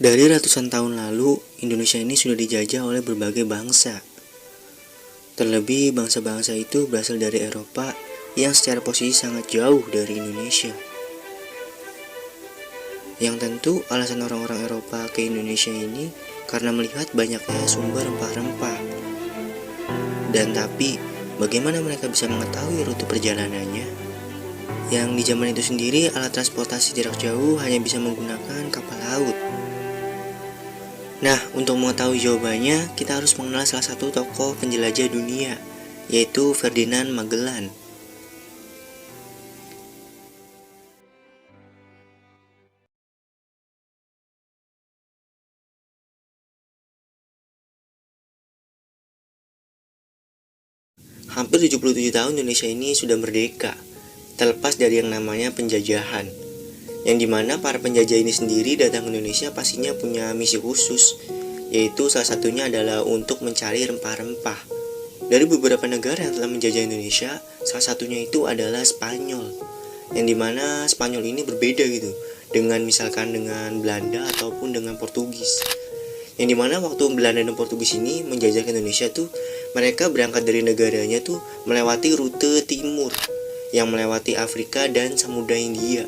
Dari ratusan tahun lalu, Indonesia ini sudah dijajah oleh berbagai bangsa. Terlebih bangsa-bangsa itu berasal dari Eropa yang secara posisi sangat jauh dari Indonesia. Yang tentu alasan orang-orang Eropa ke Indonesia ini karena melihat banyaknya sumber rempah-rempah. Dan tapi, bagaimana mereka bisa mengetahui rute perjalanannya? Yang di zaman itu sendiri alat transportasi jarak jauh hanya bisa menggunakan kapal laut. Nah, untuk mengetahui jawabannya, kita harus mengenal salah satu tokoh penjelajah dunia, yaitu Ferdinand Magellan. Hampir 77 tahun Indonesia ini sudah merdeka, terlepas dari yang namanya penjajahan. Yang dimana para penjajah ini sendiri datang ke Indonesia pastinya punya misi khusus, yaitu salah satunya adalah untuk mencari rempah-rempah. Dari beberapa negara yang telah menjajah Indonesia, salah satunya itu adalah Spanyol. Yang dimana Spanyol ini berbeda gitu, dengan misalkan dengan Belanda ataupun dengan Portugis. Yang dimana waktu Belanda dan Portugis ini menjajah ke Indonesia tuh, mereka berangkat dari negaranya tuh melewati rute timur, yang melewati Afrika dan Samudra Hindia.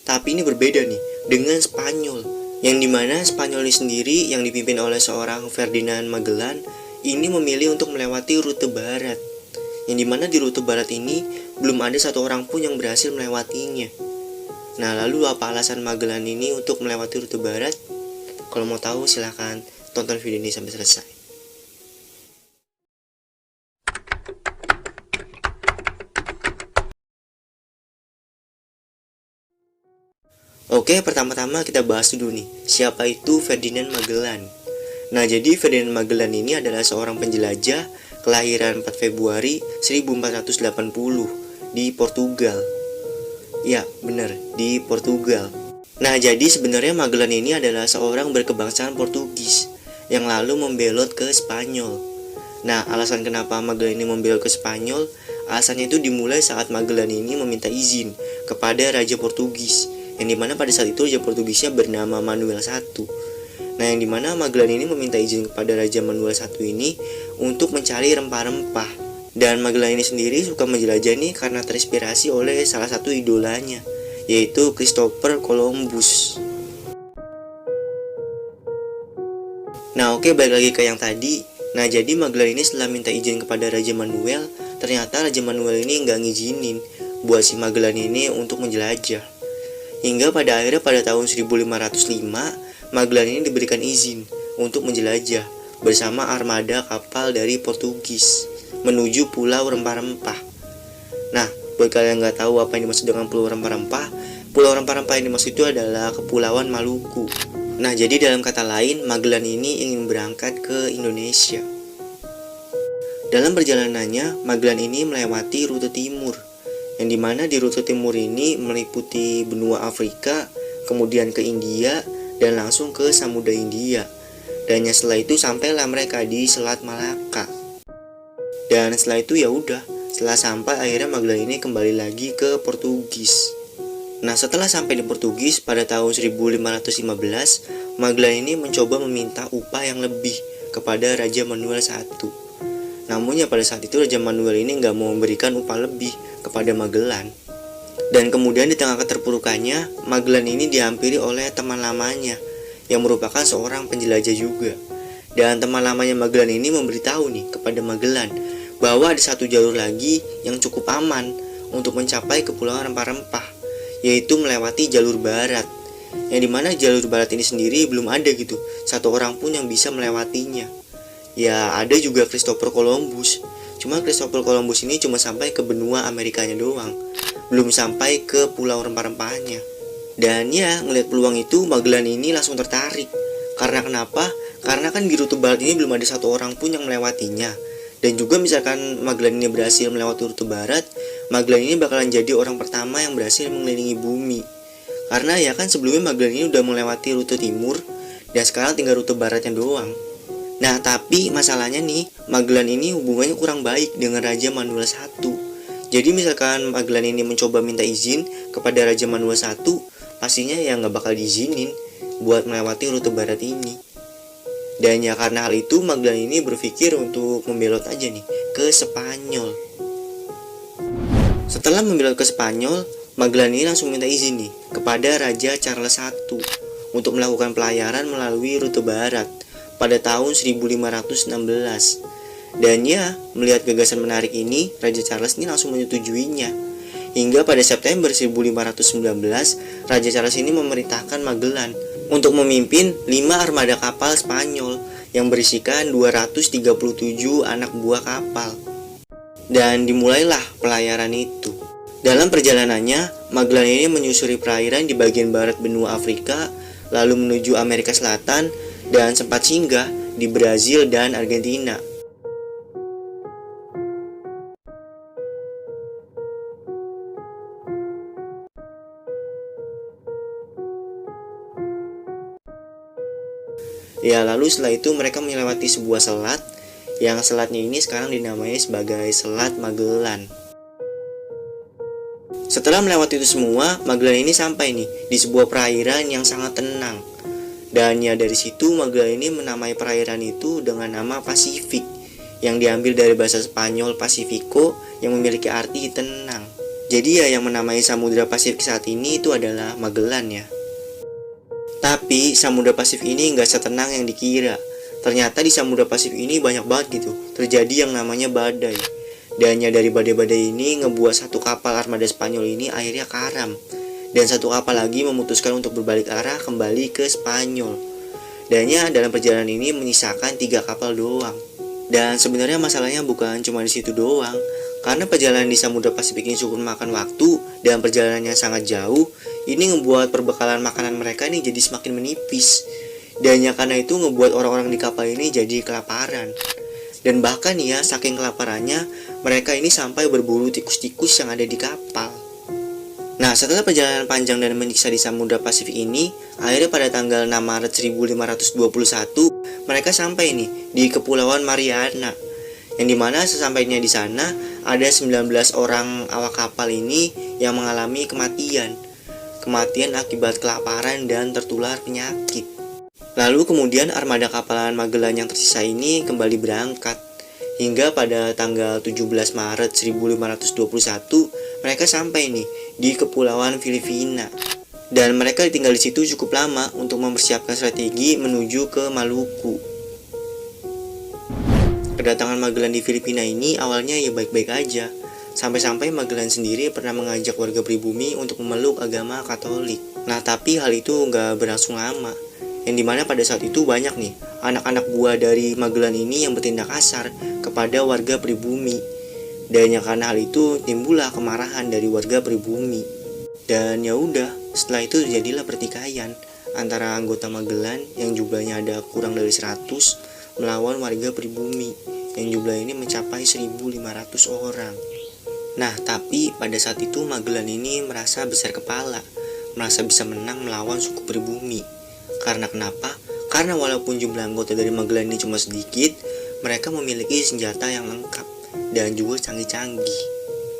Tapi ini berbeda nih dengan Spanyol, yang dimana Spanyol ini sendiri yang dipimpin oleh seorang Ferdinand Magellan ini memilih untuk melewati rute barat, yang dimana di rute barat ini belum ada satu orang pun yang berhasil melewatinya. Nah, lalu apa alasan Magellan ini untuk melewati rute barat? Kalau mau tahu silahkan tonton video ini sampai selesai. Oke, pertama-tama kita bahas dulu nih, siapa itu Ferdinand Magellan. Nah, jadi Ferdinand Magellan ini adalah seorang penjelajah kelahiran 4 Februari 1480 di Portugal. Ya, benar, di Portugal. Nah, jadi sebenarnya Magellan ini adalah seorang berkebangsaan Portugis yang lalu membelot ke Spanyol. Nah, alasan kenapa Magellan ini membelot ke Spanyol, alasannya itu dimulai saat Magellan ini meminta izin kepada Raja Portugis, yang dimana pada saat itu Raja Portugisnya bernama Manuel I. Nah, yang dimana Magellan ini meminta izin kepada Raja Manuel I ini untuk mencari rempah-rempah. Dan Magellan ini sendiri suka menjelajah nih karena terinspirasi oleh salah satu idolanya, yaitu Christopher Columbus. Nah, oke, balik lagi ke yang tadi. Nah, jadi Magellan ini setelah minta izin kepada Raja Manuel, ternyata Raja Manuel ini nggak ngizinin buat si Magellan ini untuk menjelajah. Hingga pada akhirnya pada tahun 1505, Magellan ini diberikan izin untuk menjelajah bersama armada kapal dari Portugis menuju pulau rempah-rempah. Nah, buat kalian yang nggak tahu apa yang dimaksud dengan pulau rempah-rempah yang dimaksud itu adalah Kepulauan Maluku. Nah, jadi dalam kata lain, Magellan ini ingin berangkat ke Indonesia. Dalam perjalanannya, Magellan ini melewati rute timur, yang dimana di rute timur ini meliputi benua Afrika, kemudian ke India, dan langsung ke Samudra Hindia. Dan setelah itu sampailah mereka di Selat Malaka. Dan setelah itu ya udah, setelah sampai akhirnya Magellan ini kembali lagi ke Portugis. Nah, setelah sampai di Portugis pada tahun 1515, Magellan ini mencoba meminta upah yang lebih kepada Raja Manuel I. Namun ya pada saat itu Raja Manuel ini nggak mau memberikan upah lebih kepada Magellan. Dan kemudian di tengah keterpurukannya, Magellan ini dihampiri oleh teman lamanya yang merupakan seorang penjelajah juga. Dan teman lamanya Magellan ini memberitahu nih kepada Magellan bahwa ada satu jalur lagi yang cukup aman untuk mencapai Kepulauan Rempah-Rempah, yaitu melewati jalur barat. Yang dimana jalur barat ini sendiri belum ada gitu, satu orang pun yang bisa melewatinya. Ya, ada juga Christopher Columbus. Cuma Christopher Columbus ini cuma sampai ke benua Amerikanya doang, belum sampai ke pulau rempah-rempahnya. Dan ya, ngelihat peluang itu Magellan ini langsung tertarik. Karena kenapa? Karena kan di rute barat ini belum ada satu orang pun yang melewatinya. Dan juga misalkan Magellan ini berhasil melewati rute barat, Magellan ini bakalan jadi orang pertama yang berhasil mengelilingi bumi. Karena ya kan sebelumnya Magellan ini udah melewati rute timur, dan sekarang tinggal rute baratnya doang. Nah, tapi masalahnya nih, Magellan ini hubungannya kurang baik dengan Raja Manuel I. Jadi misalkan Magellan ini mencoba minta izin kepada Raja Manuel I, pastinya ya nggak bakal diizinin. buat melewati rute barat ini. Dan ya karena hal itu Magellan ini berpikir untuk membelot aja nih ke Spanyol. Setelah membelot ke Spanyol, Magellan ini langsung minta izin nih kepada Raja Charles I untuk melakukan pelayaran melalui rute barat pada tahun 1516. Dan ya, melihat gagasan menarik ini, Raja Charles ini langsung menyetujuinya. Hingga pada September 1519, Raja Charles ini memerintahkan Magellan untuk memimpin 5 armada kapal Spanyol yang berisikan 237 anak buah kapal. Dan dimulailah pelayaran itu. Dalam perjalanannya, Magellan ini menyusuri perairan di bagian barat benua Afrika, lalu menuju Amerika Selatan, dan sempat singgah di Brazil dan Argentina. Ya, lalu setelah itu mereka melewati sebuah selat, yang selatnya ini sekarang dinamai sebagai Selat Magellan. Setelah melewati itu semua, Magellan ini sampai nih di sebuah perairan yang sangat tenang. Dan ya dari situ Magellan ini menamai perairan itu dengan nama Pasifik, yang diambil dari bahasa Spanyol Pacifico yang memiliki arti tenang. Jadi ya yang menamai Samudra Pasifik saat ini itu adalah Magellan ya. Tapi Samudra Pasifik ini nggak setenang yang dikira. Ternyata di Samudra Pasifik ini banyak banget gitu terjadi yang namanya badai. Dan ya dari badai-badai ini ngebuat satu kapal armada Spanyol ini akhirnya karam. Dan satu kapal lagi memutuskan untuk berbalik arah kembali ke Spanyol. Dan ya dalam perjalanan ini menyisakan 3 kapal doang. Dan sebenarnya masalahnya bukan cuma di situ doang. Karena perjalanan di Samudra Pasifik ini cukup memakan waktu dan perjalanannya sangat jauh, ini ngebuat perbekalan makanan mereka ini jadi semakin menipis. Dan ya karena itu ngebuat orang-orang di kapal ini jadi kelaparan. Dan bahkan ya saking kelaparannya, mereka ini sampai berburu tikus-tikus yang ada di kapal. Nah, setelah perjalanan panjang dan menyiksa di Samudra Pasifik ini, akhirnya pada tanggal 6 Maret 1521, mereka sampai nih di Kepulauan Mariana. Yang dimana sesampainya di sana, ada 19 orang awak kapal ini yang mengalami kematian. Kematian akibat kelaparan dan tertular penyakit. Lalu kemudian armada kapalan Magellan yang tersisa ini kembali berangkat. Hingga pada tanggal 17 Maret 1521, mereka sampai nih di Kepulauan Filipina. Dan mereka tinggal di situ cukup lama untuk mempersiapkan strategi menuju ke Maluku. Kedatangan Magellan di Filipina ini awalnya ya baik-baik aja. Sampai-sampai Magellan sendiri pernah mengajak warga pribumi untuk memeluk agama Katolik. Nah, tapi hal itu nggak berlangsung lama. Yang dimana pada saat itu banyak nih anak-anak buah dari Magellan ini yang bertindak kasar kepada warga pribumi. Dan ya karena hal itu timbullah kemarahan dari warga pribumi. Dan ya udah, setelah itu terjadilah pertikaian antara anggota Magellan yang jumlahnya ada kurang dari 100 melawan warga pribumi yang jumlah ini mencapai 1.500 orang. Nah, tapi pada saat itu Magellan ini merasa besar kepala, merasa bisa menang melawan suku pribumi. Karena kenapa? Karena walaupun jumlah anggota dari Magellan ini cuma sedikit, mereka memiliki senjata yang lengkap dan juga canggih-canggih.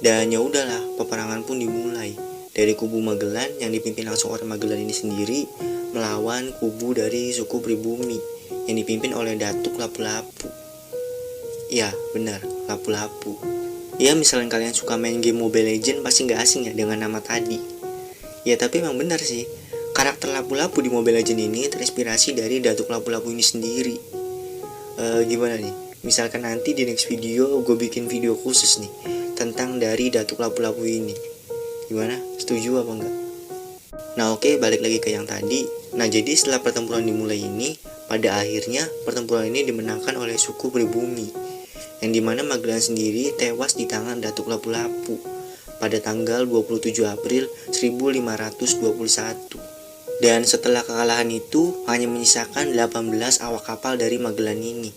Dan ya udahlah, peperangan pun dimulai dari kubu Magellan yang dipimpin langsung oleh Magellan ini sendiri melawan kubu dari suku pribumi yang dipimpin oleh Datuk Lapu-Lapu. Ya, benar, Lapu-Lapu. Ya, misalnya kalian suka main game Mobile Legends pasti gak asing ya dengan nama tadi. Ya, tapi emang benar sih. Karakter Lapu-Lapu di Mobile Legends ini terinspirasi dari Datuk Lapu-Lapu ini sendiri. Gimana nih? Misalkan nanti di next video gue bikin video khusus nih tentang dari Datuk Lapu-Lapu ini. Gimana? Setuju apa enggak? Nah oke, balik lagi ke yang tadi. Nah jadi setelah pertempuran dimulai ini, pada akhirnya pertempuran ini dimenangkan oleh suku pribumi, yang dimana Magellan sendiri tewas di tangan Datuk Lapu-Lapu pada tanggal 27 April 1521. Dan setelah kekalahan itu hanya menyisakan 18 awak kapal dari Magellan ini.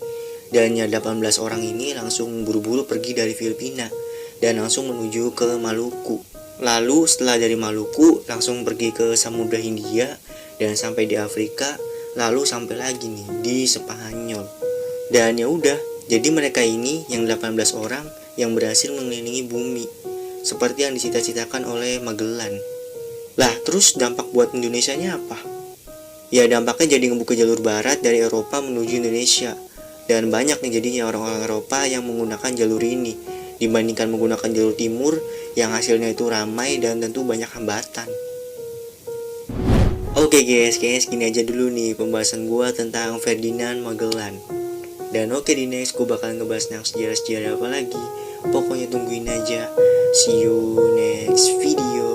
Dan ya 18 orang ini langsung buru-buru pergi dari Filipina dan langsung menuju ke Maluku. Lalu setelah dari Maluku langsung pergi ke Samudra Hindia dan sampai di Afrika, lalu sampai lagi nih di Spanyol. Dan ya udah, jadi mereka ini yang 18 orang yang berhasil mengelilingi bumi seperti yang dicita-citakan oleh Magellan. Lah, terus dampak buat Indonesianya apa? Ya dampaknya jadi ngebuka jalur barat dari Eropa menuju Indonesia. Dan banyak nih jadinya orang-orang Eropa yang menggunakan jalur ini dibandingkan menggunakan jalur timur yang hasilnya itu ramai dan tentu banyak hambatan. Oke guys, kayaknya segini aja dulu nih pembahasan gue tentang Ferdinand Magellan. Dan oke, di next gue bakal ngebahas yang sejarah-sejarah apa lagi. Pokoknya tungguin aja. See you next video.